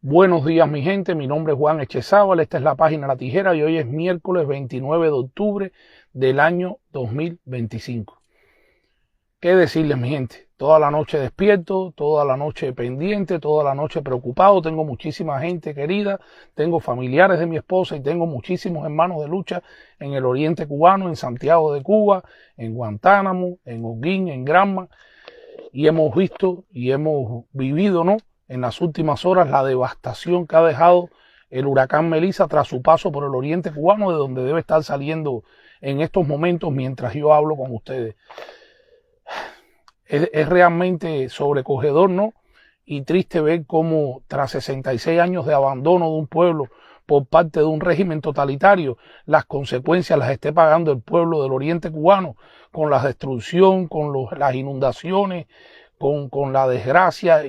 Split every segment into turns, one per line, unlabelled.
Buenos días mi gente, mi nombre es Juan Echezábal, esta es la página La Tijera y hoy es miércoles 29 de octubre del año 2025. ¿Qué decirles mi gente? Toda la noche despierto, toda la noche pendiente, toda la noche preocupado, tengo muchísima gente querida, tengo familiares de mi esposa y tengo muchísimos hermanos de lucha en el oriente cubano, en Santiago de Cuba, en Guantánamo, en Holguín, en Granma, y hemos visto y hemos vivido, ¿no?, en las últimas horas la devastación que ha dejado el huracán Melissa tras su paso por el oriente cubano, de donde debe estar saliendo en estos momentos mientras yo hablo con ustedes. Es realmente sobrecogedor, ¿no?, y triste ver cómo tras 66 años de abandono de un pueblo por parte de un régimen totalitario, las consecuencias las esté pagando el pueblo del oriente cubano, con la destrucción, con las inundaciones, con la desgracia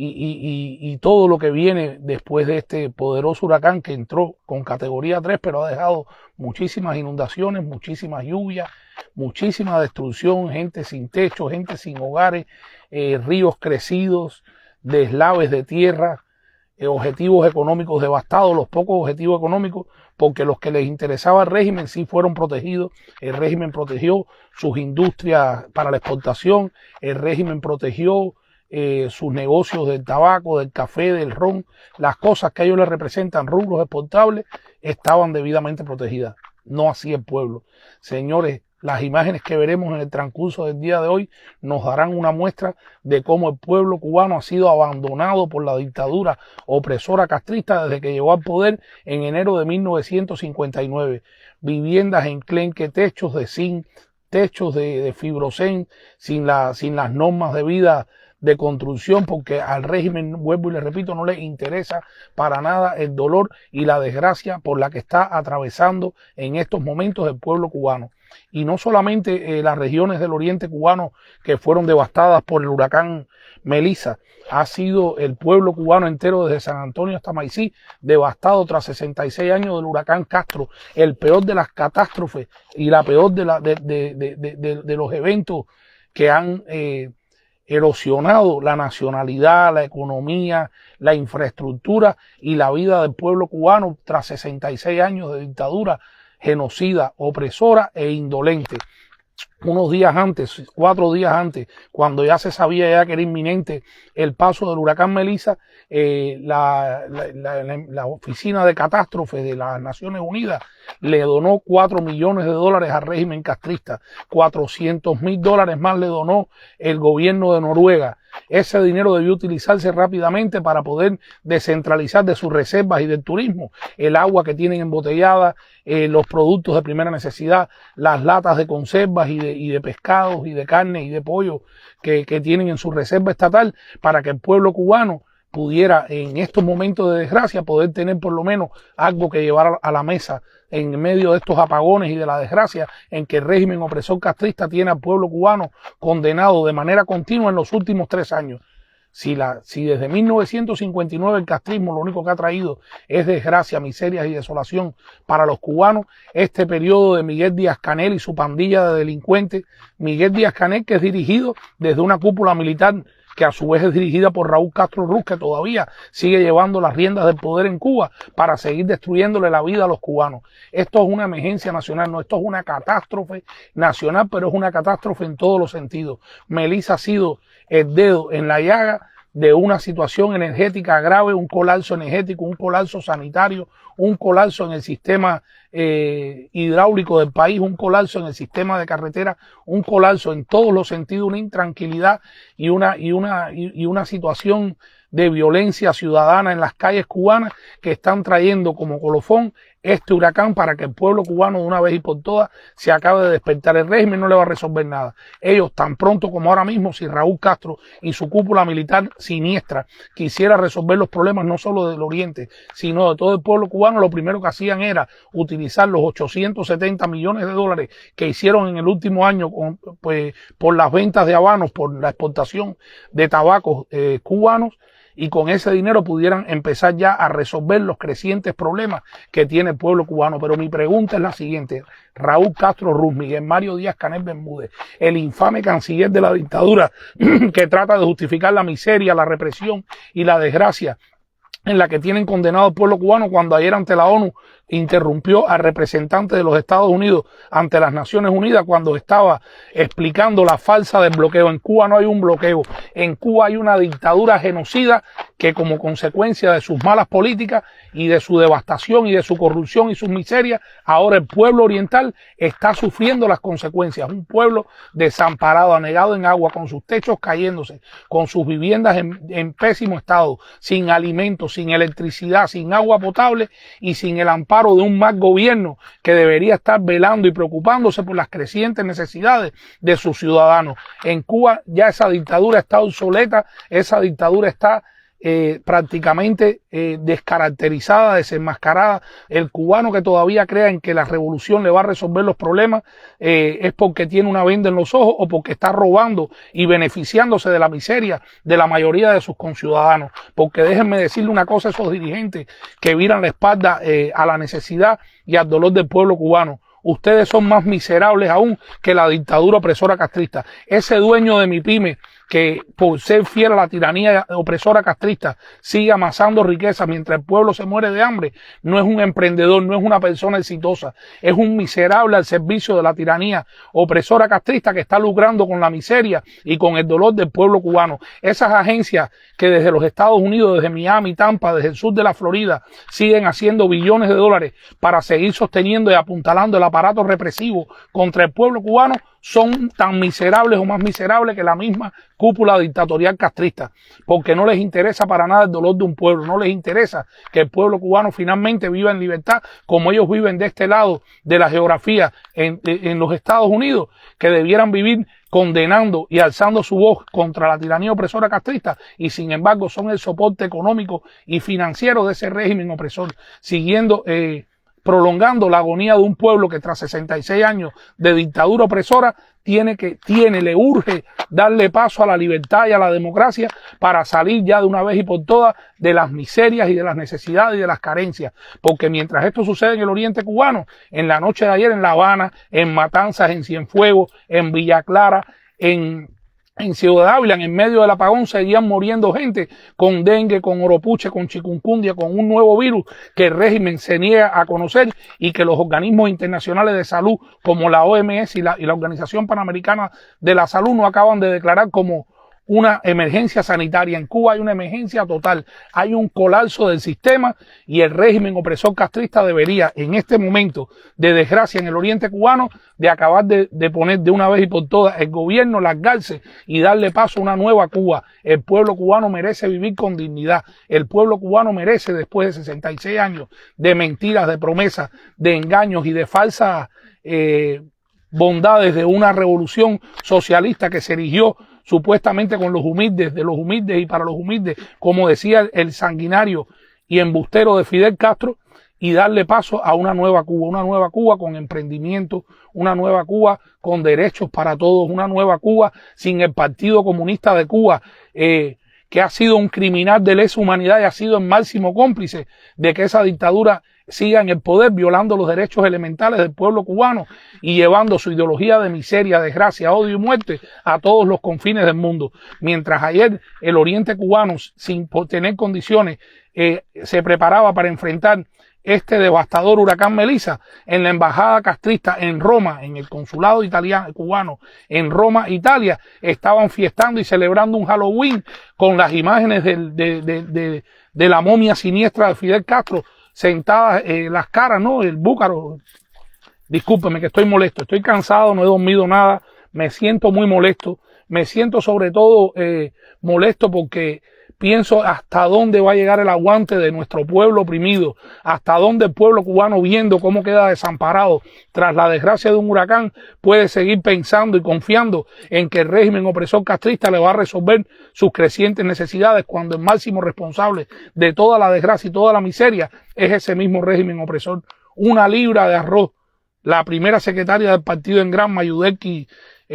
y todo lo que viene después de este poderoso huracán que entró con categoría 3, pero ha dejado muchísimas inundaciones, muchísimas lluvias, muchísima destrucción, gente sin techo, gente sin hogares, ríos crecidos, deslaves de tierra, objetivos económicos devastados, los pocos objetivos económicos, porque los que les interesaba el régimen sí fueron protegidos. El régimen protegió sus industrias para la exportación, el régimen protegió sus negocios del tabaco, del café, del ron, las cosas que a ellos les representan rubros exportables estaban debidamente protegidas. No así el pueblo. Señores, las imágenes que veremos en el transcurso del día de hoy nos darán una muestra de cómo el pueblo cubano ha sido abandonado por la dictadura opresora castrista desde que llegó al poder en enero de 1959. Viviendas enclenque, techos de zinc, techos de fibrocén, sin las normas de vida de construcción, porque al régimen, vuelvo y le repito, no le interesa para nada el dolor y la desgracia por la que está atravesando en estos momentos el pueblo cubano. Y no solamente las regiones del oriente cubano que fueron devastadas por el huracán Melissa, ha sido el pueblo cubano entero desde San Antonio hasta Maicí devastado tras 66 años del huracán Castro, el peor de las catástrofes y la peor de los eventos que han erosionado la nacionalidad, la economía, la infraestructura y la vida del pueblo cubano tras 66 años de dictadura genocida, opresora e indolente. Unos días antes, 4 días antes, cuando ya se sabía ya que era inminente el paso del huracán Melissa, la oficina de catástrofes de las Naciones Unidas le donó $4 millones al régimen castrista. $400,000 más le donó el gobierno de Noruega. Ese dinero debió utilizarse rápidamente para poder descentralizar de sus reservas y del turismo el agua que tienen embotellada, los productos de primera necesidad, las latas de conservas y de pescados y de carne y de pollo que tienen en su reserva estatal, para que el pueblo cubano pudiera en estos momentos de desgracia poder tener por lo menos algo que llevar a la mesa en medio de estos apagones y de la desgracia en que el régimen opresor castrista tiene al pueblo cubano condenado de manera continua en los últimos 3 años. Si desde 1959 el castrismo lo único que ha traído es desgracia, miseria y desolación para los cubanos, este periodo de Miguel Díaz-Canel y su pandilla de delincuentes, Miguel Díaz-Canel, que es dirigido desde una cúpula militar que a su vez es dirigida por Raúl Castro Ruz, que todavía sigue llevando las riendas del poder en Cuba para seguir destruyéndole la vida a los cubanos. Esto es una emergencia nacional, no, esto es una catástrofe nacional, pero es una catástrofe en todos los sentidos. Melissa ha sido el dedo en la llaga de una situación energética grave, un colapso energético, un colapso sanitario, un colapso en el sistema hidráulico del país, un colapso en el sistema de carretera, un colapso en todos los sentidos, una intranquilidad y una situación de violencia ciudadana en las calles cubanas que están trayendo como colofón este huracán para que el pueblo cubano de una vez y por todas se acabe de despertar. El régimen no le va a resolver nada. Ellos, tan pronto como ahora mismo, si Raúl Castro y su cúpula militar siniestra quisiera resolver los problemas no solo del oriente, sino de todo el pueblo cubano, lo primero que hacían era utilizar los $870 millones que hicieron en el último año por las ventas de habanos, por la exportación de tabacos cubanos, y con ese dinero pudieran empezar ya a resolver los crecientes problemas que tiene el pueblo cubano. Pero mi pregunta es la siguiente: Raúl Castro Ruz, Miguel Mario Díaz-Canel Bermúdez, el infame canciller de la dictadura que trata de justificar la miseria, la represión y la desgracia en la que tienen condenado al pueblo cubano cuando ayer ante la ONU interrumpió al representante de los Estados Unidos ante las Naciones Unidas cuando estaba explicando la falsa del bloqueo. En Cuba no hay un bloqueo, en Cuba hay una dictadura genocida que como consecuencia de sus malas políticas y de su devastación y de su corrupción y sus miserias, ahora el pueblo oriental está sufriendo las consecuencias. Un pueblo desamparado, anegado en agua, con sus techos cayéndose, con sus viviendas en pésimo estado, sin alimentos, sin electricidad, sin agua potable y sin el amparo de un mal gobierno que debería estar velando y preocupándose por las crecientes necesidades de sus ciudadanos. En Cuba ya esa dictadura está obsoleta, esa dictadura está prácticamente descaracterizada, desenmascarada. El cubano que todavía crea en que la revolución le va a resolver los problemas es porque tiene una venda en los ojos o porque está robando y beneficiándose de la miseria de la mayoría de sus conciudadanos. Porque déjenme decirle una cosa a esos dirigentes que viran la espalda a la necesidad y al dolor del pueblo cubano. Ustedes son más miserables aún que la dictadura opresora castrista. Ese dueño de mi pyme que por ser fiel a la tiranía opresora castrista sigue amasando riqueza mientras el pueblo se muere de hambre, no es un emprendedor, no es una persona exitosa, es un miserable al servicio de la tiranía opresora castrista que está lucrando con la miseria y con el dolor del pueblo cubano. Esas agencias que desde los Estados Unidos, desde Miami, Tampa, desde el sur de la Florida, siguen haciendo billones de dólares para seguir sosteniendo y apuntalando el aparato represivo contra el pueblo cubano, son tan miserables o más miserables que la misma cúpula dictatorial castrista, porque no les interesa para nada el dolor de un pueblo, no les interesa que el pueblo cubano finalmente viva en libertad como ellos viven de este lado de la geografía en los Estados Unidos, que debieran vivir condenando y alzando su voz contra la tiranía opresora castrista y sin embargo son el soporte económico y financiero de ese régimen opresor, siguiendo prolongando la agonía de un pueblo que tras 66 años de dictadura opresora le urge darle paso a la libertad y a la democracia para salir ya de una vez y por todas de las miserias y de las necesidades y de las carencias. Porque mientras esto sucede en el oriente cubano, en la noche de ayer en La Habana, en Matanzas, en Cienfuegos, en Villa Clara, en Ciudad Ávila, en medio del apagón, seguían muriendo gente con dengue, con oropuche, con chikungunya, con un nuevo virus que el régimen se niega a conocer y que los organismos internacionales de salud como la OMS y la Organización Panamericana de la Salud no acaban de declarar como una emergencia sanitaria. En Cuba hay una emergencia total, hay un colapso del sistema y el régimen opresor castrista debería, en este momento de desgracia en el oriente cubano, de acabar de poner de una vez y por todas el gobierno, largarse y darle paso a una nueva Cuba. El pueblo cubano merece vivir con dignidad, el pueblo cubano merece, después de 66 años de mentiras, de promesas, de engaños y de falsas bondades de una revolución socialista que se erigió supuestamente con los humildes, de los humildes y para los humildes, como decía el sanguinario y embustero de Fidel Castro, y darle paso a una nueva Cuba con emprendimiento, una nueva Cuba con derechos para todos, una nueva Cuba sin el Partido Comunista de Cuba, que ha sido un criminal de lesa humanidad y ha sido el máximo cómplice de que esa dictadura siga en el poder, violando los derechos elementales del pueblo cubano y llevando su ideología de miseria, desgracia, odio y muerte a todos los confines del mundo. Mientras ayer el oriente cubano, sin tener condiciones, se preparaba para enfrentar este devastador huracán Melissa, en la embajada castrista en Roma, en el consulado italiano cubano en Roma, Italia, estaban fiestando y celebrando un Halloween con las imágenes de la momia siniestra de Fidel Castro sentadas las caras, ¿no? El búcaro. Discúlpeme que estoy molesto, estoy cansado, no he dormido nada, me siento muy molesto, me siento sobre todo molesto porque pienso hasta dónde va a llegar el aguante de nuestro pueblo oprimido, hasta dónde el pueblo cubano, viendo cómo queda desamparado tras la desgracia de un huracán, puede seguir pensando y confiando en que el régimen opresor castrista le va a resolver sus crecientes necesidades cuando el máximo responsable de toda la desgracia y toda la miseria es ese mismo régimen opresor. Una libra de arroz, la primera secretaria del partido en Granma, Yudelki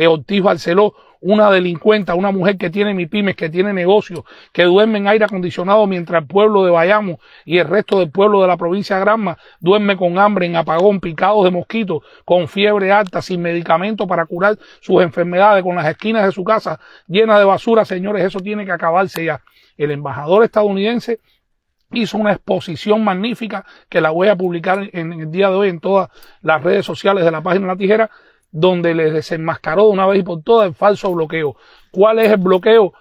Ortiz Barceló, una delincuenta, una mujer que tiene MIPYMES, que tiene negocios, que duerme en aire acondicionado mientras el pueblo de Bayamo y el resto del pueblo de la provincia de Granma duerme con hambre, en apagón, picados de mosquitos, con fiebre alta, sin medicamento para curar sus enfermedades, con las esquinas de su casa llenas de basura. Señores, eso tiene que acabarse ya. El embajador estadounidense hizo una exposición magnífica que la voy a publicar en el día de hoy en todas las redes sociales de la página La Tijera, donde les desenmascaró de una vez y por todas el falso bloqueo. ¿Cuál es el bloqueo?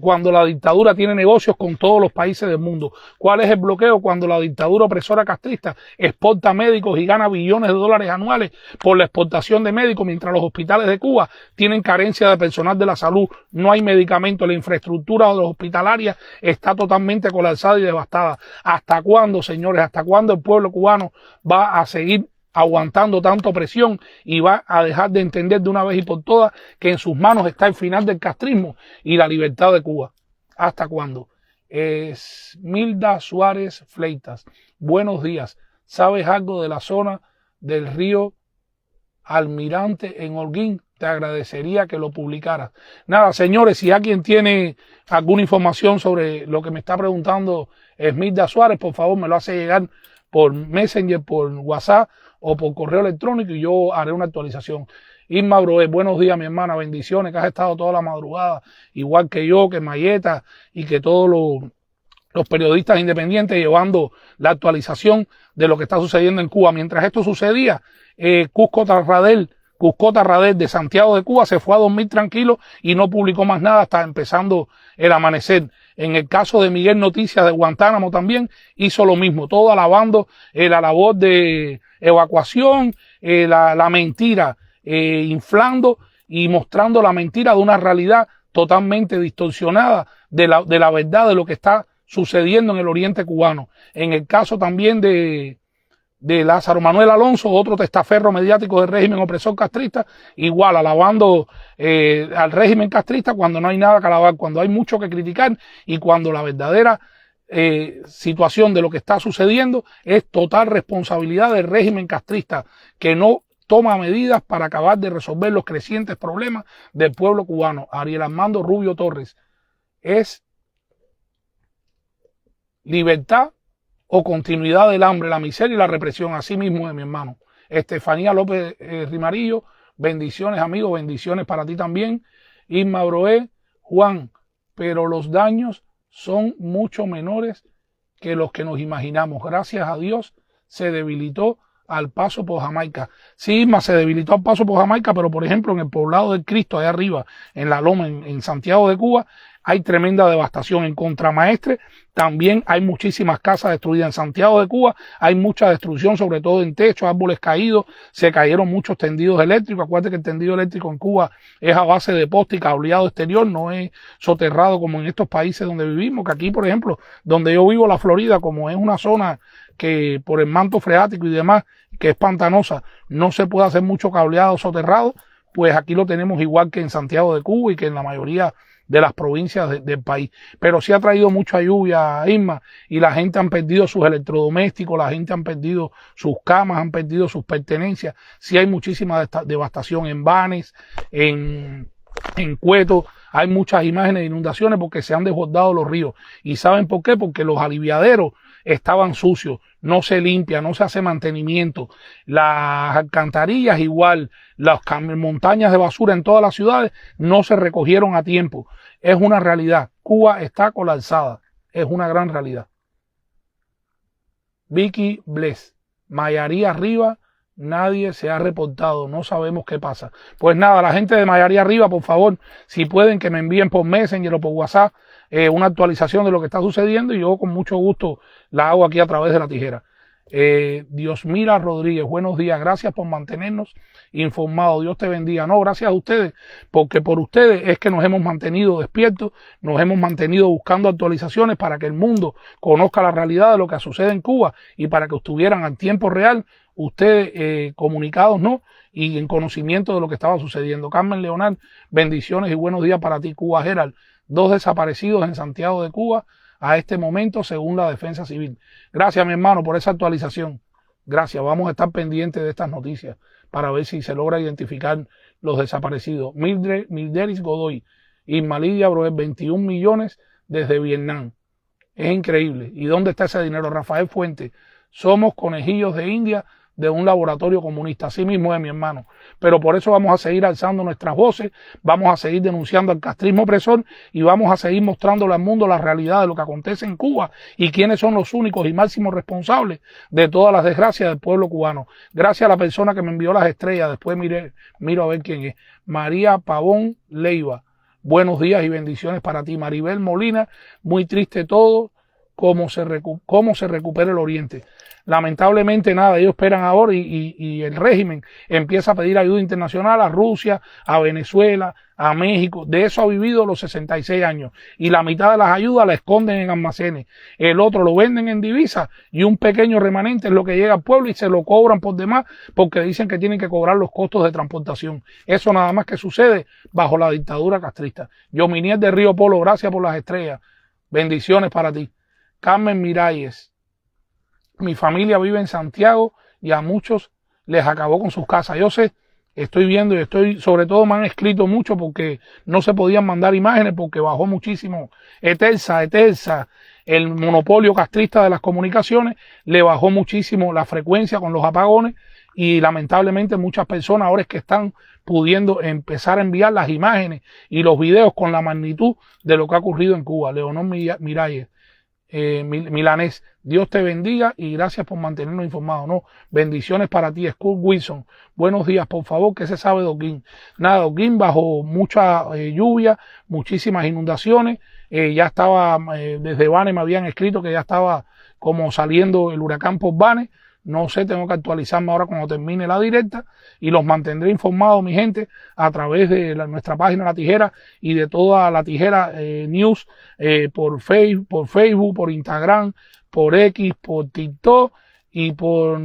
Cuando la dictadura tiene negocios con todos los países del mundo. ¿Cuál es el bloqueo? Cuando la dictadura opresora castrista exporta médicos y gana billones de dólares anuales por la exportación de médicos, mientras los hospitales de Cuba tienen carencia de personal de la salud, no hay medicamentos, la infraestructura de los hospitalarias está totalmente colapsada y devastada. ¿Hasta cuándo, señores? ¿Hasta cuándo el pueblo cubano va a seguir aguantando tanta opresión y va a dejar de entender de una vez y por todas que en sus manos está el final del castrismo y la libertad de Cuba? ¿Hasta cuándo? Esmilda Suárez Fleitas, buenos días. ¿Sabes algo de la zona del río Almirante en Holguín? Te agradecería que lo publicaras. Nada, señores, si alguien tiene alguna información sobre lo que me está preguntando Esmilda Suárez, por favor me lo hace llegar por Messenger, por WhatsApp o por correo electrónico y yo haré una actualización. Irma Broé, buenos días, mi hermana, bendiciones, que has estado toda la madrugada, igual que yo, que Mayeta y que todos los periodistas independientes llevando la actualización de lo que está sucediendo en Cuba. Mientras esto sucedía, Cusco Tarradel de Santiago de Cuba se fue a dormir tranquilo y no publicó más nada hasta empezando el amanecer. En el caso de Miguel Noticias de Guantánamo también hizo lo mismo, todo alabando la labor de evacuación, la mentira, inflando y mostrando la mentira de una realidad totalmente distorsionada de la verdad de lo que está sucediendo en el oriente cubano. En el caso también de Lázaro Manuel Alonso, otro testaferro mediático del régimen opresor castrista, igual alabando al régimen castrista cuando no hay nada que alabar, cuando hay mucho que criticar y cuando la verdadera situación de lo que está sucediendo es total responsabilidad del régimen castrista, que no toma medidas para acabar de resolver los crecientes problemas del pueblo cubano. Ariel Armando Rubio Torres, ¿es libertad o continuidad del hambre, la miseria y la represión? Así mismo de mi hermano. Estefanía López Rimarillo, bendiciones, amigo, bendiciones para ti también. Irma Broé, Juan, pero los daños son mucho menores que los que nos imaginamos. Gracias a Dios se debilitó al paso por Jamaica. Sí, Irma, se debilitó al paso por Jamaica, pero por ejemplo en el poblado del Cristo, allá arriba, en la Loma, en Santiago de Cuba, hay tremenda devastación. En Contramaestre también hay muchísimas casas destruidas. En Santiago de Cuba hay mucha destrucción, sobre todo en techos, árboles caídos, se cayeron muchos tendidos eléctricos. Acuérdate que el tendido eléctrico en Cuba es a base de poste y cableado exterior, no es soterrado como en estos países donde vivimos, que aquí, por ejemplo, donde yo vivo, la Florida, como es una zona que por el manto freático y demás, que es pantanosa, no se puede hacer mucho cableado soterrado, pues aquí lo tenemos igual que en Santiago de Cuba y que en la mayoría de las provincias del país. Pero sí ha traído mucha lluvia, Irma, y la gente han perdido sus electrodomésticos, la gente han perdido sus camas, han perdido sus pertenencias. Sí hay muchísima devastación en Banes, en Cueto. Hay muchas imágenes de inundaciones porque se han desbordado los ríos. ¿Y saben por qué? Porque los aliviaderos estaban sucios, no se limpia, no se hace mantenimiento. Las alcantarillas igual, las montañas de basura en todas las ciudades no se recogieron a tiempo. Es una realidad. Cuba está colapsada. Es una gran realidad. Vicky Bless, Mayarí arriba, nadie se ha reportado, no sabemos qué pasa. Pues nada, la gente de Mayarí arriba, por favor, si pueden que me envíen por Messenger o por WhatsApp una actualización de lo que está sucediendo y yo con mucho gusto la hago aquí a través de La Tijera. Diosmira Rodríguez, buenos días, gracias por mantenernos informados, Dios te bendiga. No, gracias a ustedes, porque por ustedes es que nos hemos mantenido despiertos, nos hemos mantenido buscando actualizaciones para que el mundo conozca la realidad de lo que sucede en Cuba y para que estuvieran al tiempo real ustedes comunicados, ¿no? Y en conocimiento de lo que estaba sucediendo. Carmen Leonard, bendiciones y buenos días para ti. Cuba Herald, 2 desaparecidos en Santiago de Cuba a este momento según la Defensa Civil. Gracias, mi hermano, por esa actualización. Gracias, vamos a estar pendientes de estas noticias para ver si se logra identificar los desaparecidos. Milderis Godoy, Irma Lidia Broer, 21 millones desde Vietnam. Es increíble. ¿Y dónde está ese dinero? Rafael Fuente, somos conejillos de India de un laboratorio comunista. Así mismo es, mi hermano. Pero por eso vamos a seguir alzando nuestras voces, vamos a seguir denunciando al castrismo opresor y vamos a seguir mostrándole al mundo la realidad de lo que acontece en Cuba y quiénes son los únicos y máximos responsables de todas las desgracias del pueblo cubano. Gracias a la persona que me envió las estrellas, después miro a ver quién es. María Pavón Leiva. Buenos días y bendiciones para ti. Maribel Molina, muy triste todo, cómo se recupera el Oriente. Lamentablemente nada, ellos esperan ahora y el régimen empieza a pedir ayuda internacional a Rusia, a Venezuela, a México. De eso ha vivido los 66 años. Y la mitad de las ayudas la esconden en almacenes. El otro lo venden en divisas y un pequeño remanente es lo que llega al pueblo y se lo cobran por demás porque dicen que tienen que cobrar los costos de transportación. Eso nada más que sucede bajo la dictadura castrista. Yominiel de Río Polo, gracias por las estrellas. Bendiciones para ti. Carmen Miralles. Mi familia vive en Santiago y a muchos les acabó con sus casas. Yo sé, estoy viendo y sobre todo me han escrito mucho porque no se podían mandar imágenes porque bajó muchísimo Etelsa, el monopolio castrista de las comunicaciones, le bajó muchísimo la frecuencia con los apagones y lamentablemente muchas personas ahora es que están pudiendo empezar a enviar las imágenes y los videos con la magnitud de lo que ha ocurrido en Cuba. Leonor Miralles. Milanés, Dios te bendiga y gracias por mantenernos informados. No, bendiciones para ti, Scott Wilson. Buenos días, por favor, ¿qué se sabe de Holguín? Nada, Holguín bajo mucha lluvia, muchísimas inundaciones. Ya estaba, desde Bane me habían escrito que ya estaba como saliendo el huracán por Bane. No sé, tengo que actualizarme ahora cuando termine la directa y los mantendré informados, mi gente, a través de nuestra página La Tijera y de toda La Tijera News por Facebook, por Instagram, por X, por TikTok y por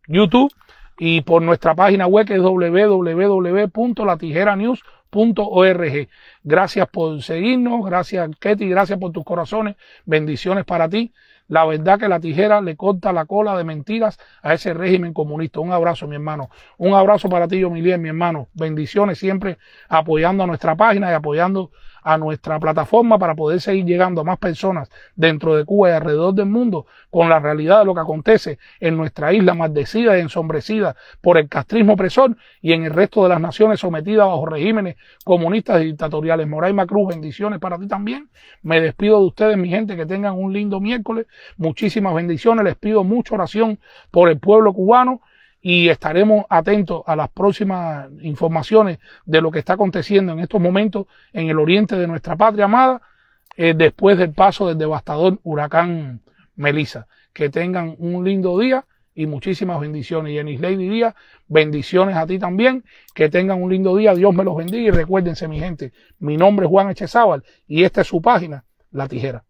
YouTube y por nuestra página web que es www.latijeranews.org. Gracias por seguirnos, gracias Ketty, gracias por tus corazones, bendiciones para ti. La verdad que La Tijera le corta la cola de mentiras a ese régimen comunista. Un abrazo, mi hermano. Un abrazo para ti, Yomiliel, mi hermano. Bendiciones siempre apoyando a nuestra página y apoyando a nuestra plataforma para poder seguir llegando a más personas dentro de Cuba y alrededor del mundo con la realidad de lo que acontece en nuestra isla maldecida y ensombrecida por el castrismo opresor y en el resto de las naciones sometidas bajo regímenes comunistas y dictatoriales. Moraima Cruz, bendiciones para ti también. Me despido de ustedes, mi gente, que tengan un lindo miércoles. Muchísimas bendiciones. Les pido mucha oración por el pueblo cubano y estaremos atentos a las próximas informaciones de lo que está aconteciendo en estos momentos en el oriente de nuestra patria amada, después del paso del devastador huracán Melissa. Que tengan un lindo día y muchísimas bendiciones. Y Enisley Díaz, bendiciones a ti también. Que tengan un lindo día. Dios me los bendiga y recuérdense, mi gente, mi nombre es Juan Echezábal y esta es su página, La Tijera.